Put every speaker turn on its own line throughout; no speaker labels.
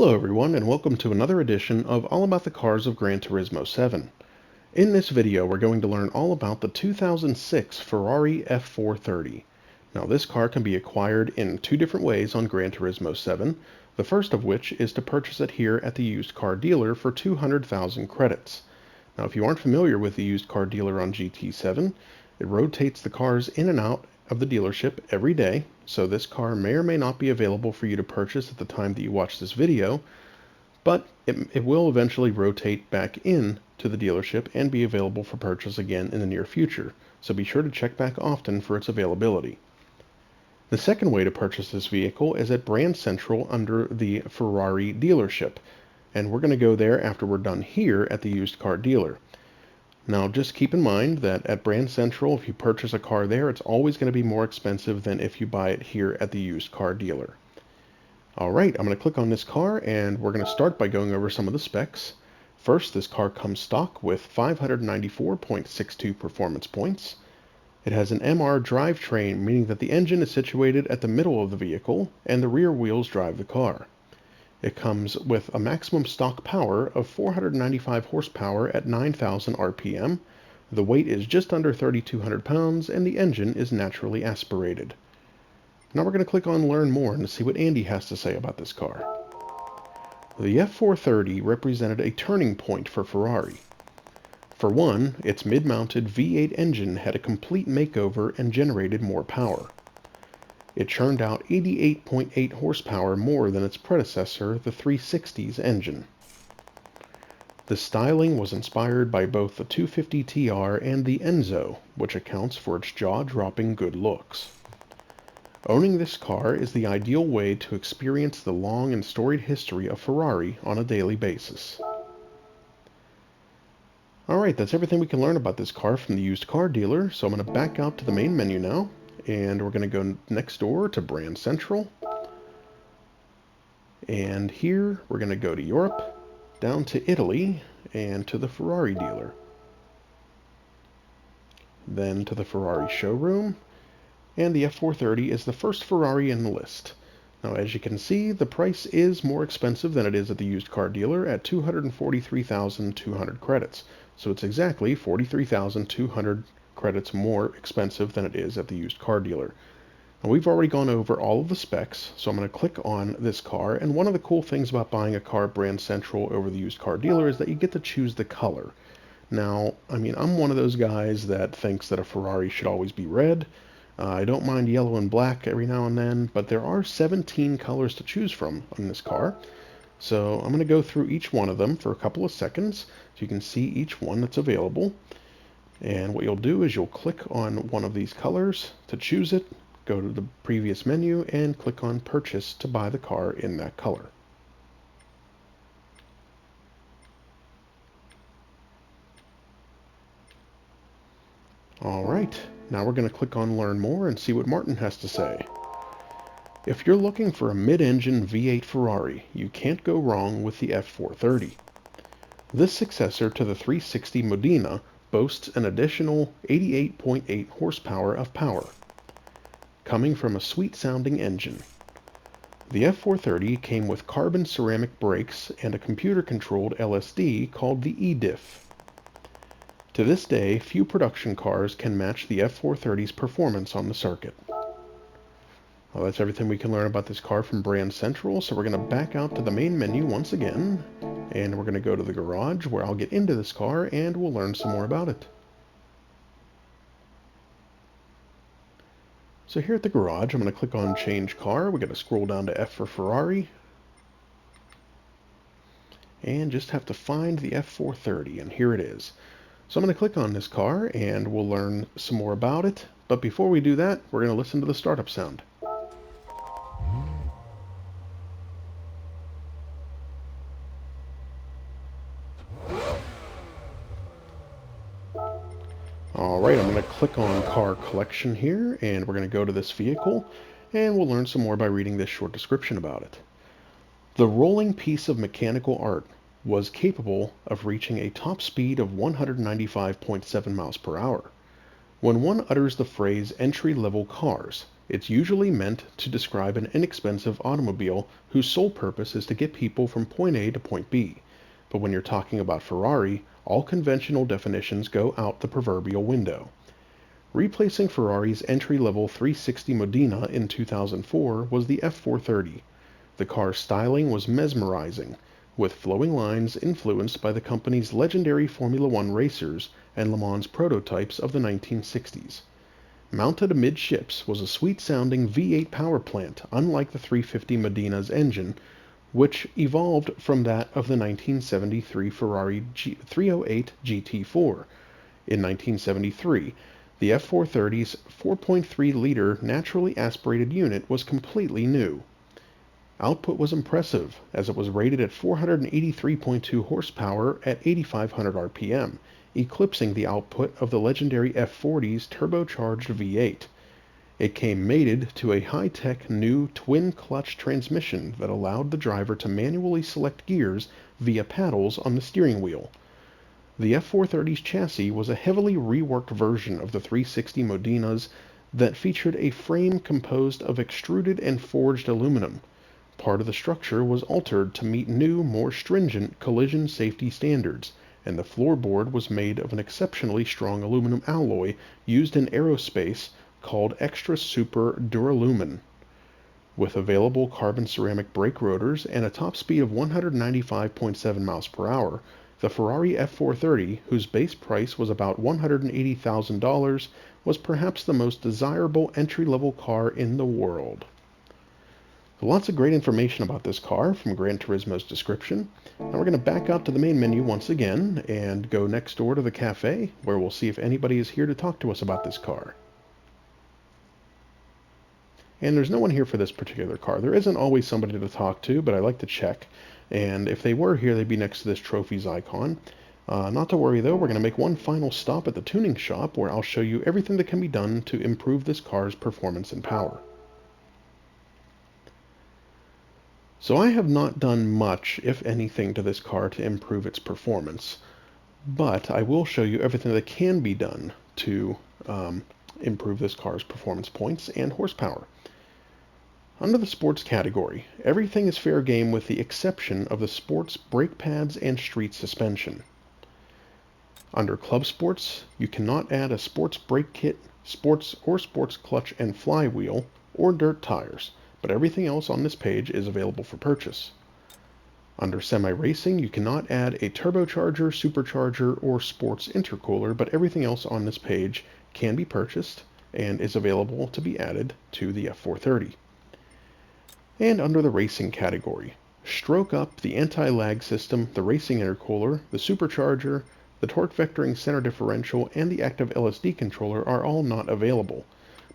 Hello everyone, and welcome to another edition of All About the Cars of Gran Turismo 7. In this video, we're going to learn all about the 2006 Ferrari F430. Now this car can be acquired in two different ways on Gran Turismo 7, the first of which is to purchase it here at the used car dealer for 200,000 credits. Now if you aren't familiar with the used car dealer on GT7, it rotates the cars in and out of the dealership every day, so this car may or may not be available for you to purchase at the time that you watch this video, but it will eventually rotate back in to the dealership and be available for purchase again in the near future, so be sure to check back often for its availability. The second way to purchase this vehicle is at Brand Central under the Ferrari dealership, and we're going to go there after we're done here at the used car dealer. Now just keep in mind that at Brand Central, if you purchase a car there, it's always going to be more expensive than if you buy it here at the used car dealer. Alright, I'm going to click on this car and we're going to start by going over some of the specs. First, this car comes stock with 594.62 performance points. It has an MR drivetrain, meaning that the engine is situated at the middle of the vehicle and the rear wheels drive the car. It comes with a maximum stock power of 495 horsepower at 9,000 RPM. The weight is just under 3,200 pounds and the engine is naturally aspirated. Now we're going to click on Learn More and see what Andy has to say about this car. The F430 represented a turning point for Ferrari. For one, its mid-mounted V8 engine had a complete makeover and generated more power. It churned out 88.8 horsepower more than its predecessor, the 360's engine. The styling was inspired by both the 250TR and the Enzo, which accounts for its jaw-dropping good looks. Owning this car is the ideal way to experience the long and storied history of Ferrari on a daily basis. Alright, that's everything we can learn about this car from the used car dealer, so I'm going to back out to the main menu now. And we're going to go next door to Brand Central. And here we're going to go to Europe, down to Italy, and to the Ferrari dealer. Then to the Ferrari showroom. And the F430 is the first Ferrari in the list. Now as you can see, the price is more expensive than it is at the used car dealer at 243,200 credits. So it's exactly 43,200 credits more expensive than it is at the used car dealer. Now we've already gone over all of the specs, so I'm going to click on this car, and one of the cool things about buying a car at Brand Central over the used car dealer is that you get to choose the color. Now, I'm one of those guys that thinks that a Ferrari should always be red. I don't mind yellow and black every now and then, but there are 17 colors to choose from on this car. So I'm going to go through each one of them for a couple of seconds so you can see each one that's available. And what you'll do is you'll click on one of these colors to choose it, go to the previous menu, and click on Purchase to buy the car in that color. Alright, now we're going to click on Learn More and see what Martin has to say. If you're looking for a mid-engine V8 Ferrari, you can't go wrong with the F430. This successor to the 360 Modena boasts an additional 88.8 horsepower of power, coming from a sweet-sounding engine. The F430 came with carbon ceramic brakes and a computer-controlled LSD called the eDiff. To this day, few production cars can match the F430's performance on the circuit. Well, that's everything we can learn about this car from Brand Central, so we're going to back out to the main menu once again, and we're going to go to the garage where I'll get into this car and we'll learn some more about it. So here at the garage, I'm going to click on Change Car. We're going to scroll down to F for Ferrari, and just have to find the F430, and here it is. So I'm going to click on this car and we'll learn some more about it, but before we do that, we're going to listen to the startup sound. Alright, I'm going to click on Car Collection here, and we're going to go to this vehicle, and we'll learn some more by reading this short description about it. The rolling piece of mechanical art was capable of reaching a top speed of 195.7 miles per hour. When one utters the phrase entry-level cars, It's usually meant to describe an inexpensive automobile whose sole purpose is to get people from point A to point B. But when you're talking about Ferrari, all conventional definitions go out the proverbial window. Replacing Ferrari's entry-level 360 Modena in 2004 was the F430. The car's styling was mesmerizing, with flowing lines influenced by the company's legendary Formula One racers and Le Mans prototypes of the 1960s. Mounted amidships was a sweet-sounding V8 power plant, unlike the 350 Modena's engine, which evolved from that of the 1973 Ferrari 308 GT4. In 1973, the F430's 4.3-liter naturally aspirated unit was completely new. Output was impressive, as it was rated at 483.2 horsepower at 8,500 RPM, eclipsing the output of the legendary F40's turbocharged V8. It came mated to a high-tech new twin-clutch transmission that allowed the driver to manually select gears via paddles on the steering wheel. The F430's chassis was a heavily reworked version of the 360 Modena's that featured a frame composed of extruded and forged aluminum. Part of the structure was altered to meet new, more stringent collision safety standards, and the floorboard was made of an exceptionally strong aluminum alloy used in aerospace called Extra Super Duralumin. With available carbon ceramic brake rotors and a top speed of 195.7 miles per hour, the Ferrari F430, whose base price was about $180,000, was perhaps the most desirable entry-level car in the world. Lots of great information about this car from Gran Turismo's description. Now we're going to back out to the main menu once again and go next door to the cafe, where we'll see if anybody is here to talk to us about this car. And there's no one here for this particular car. There isn't always somebody to talk to, but I like to check. And if they were here, they'd be next to this trophies icon. Not to worry though, we're going to make one final stop at the tuning shop, where I'll show you everything that can be done to improve this car's performance and power. So I have not done much, if anything, to this car to improve its performance, but I will show you everything that can be done to improve this car's performance points and horsepower. Under the sports category, everything is fair game with the exception of the sports brake pads and street suspension. Under club sports, you cannot add a sports brake kit, sports clutch and flywheel, or dirt tires, but everything else on this page is available for purchase. Under semi-racing, you cannot add a turbocharger, supercharger, or sports intercooler, but everything else on this page can be purchased and is available to be added to the F430. And under the racing category, stroke up, the anti-lag system, the racing intercooler, the supercharger, the torque vectoring center differential, and the active LSD controller are all not available.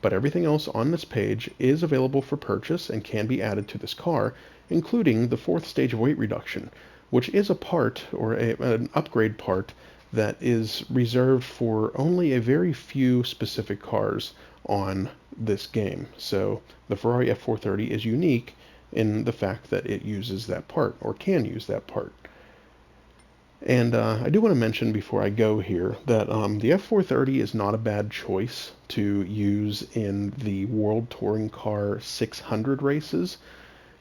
But everything else on this page is available for purchase and can be added to this car, including the fourth stage of weight reduction, which is a part, or an upgrade part, that is reserved for only a very few specific cars on this game. So the Ferrari F430 is unique in the fact that it uses that part, or can use that part. And I do want to mention before I go here that the F430 is not a bad choice to use in the World Touring Car 600 races.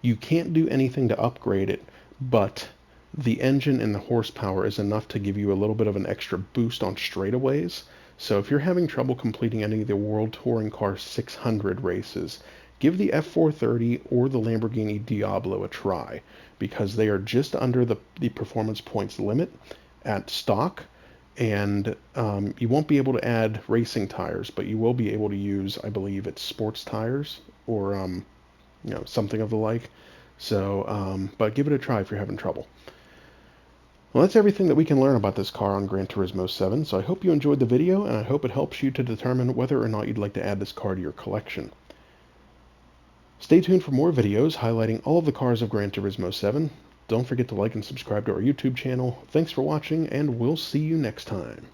You can't do anything to upgrade it, but the engine and the horsepower is enough to give you a little bit of an extra boost on straightaways. So if you're having trouble completing any of the World Touring Car 600 races, give the F430 or the Lamborghini Diablo a try, because they are just under the performance points limit at stock, and you won't be able to add racing tires, but you will be able to use, I believe it's sports tires, or something of the like. So, but give it a try if you're having trouble. Well, that's everything that we can learn about this car on Gran Turismo 7, so I hope you enjoyed the video, and I hope it helps you to determine whether or not you'd like to add this car to your collection. Stay tuned for more videos highlighting all of the cars of Gran Turismo 7. Don't forget to like and subscribe to our YouTube channel. Thanks for watching, and we'll see you next time.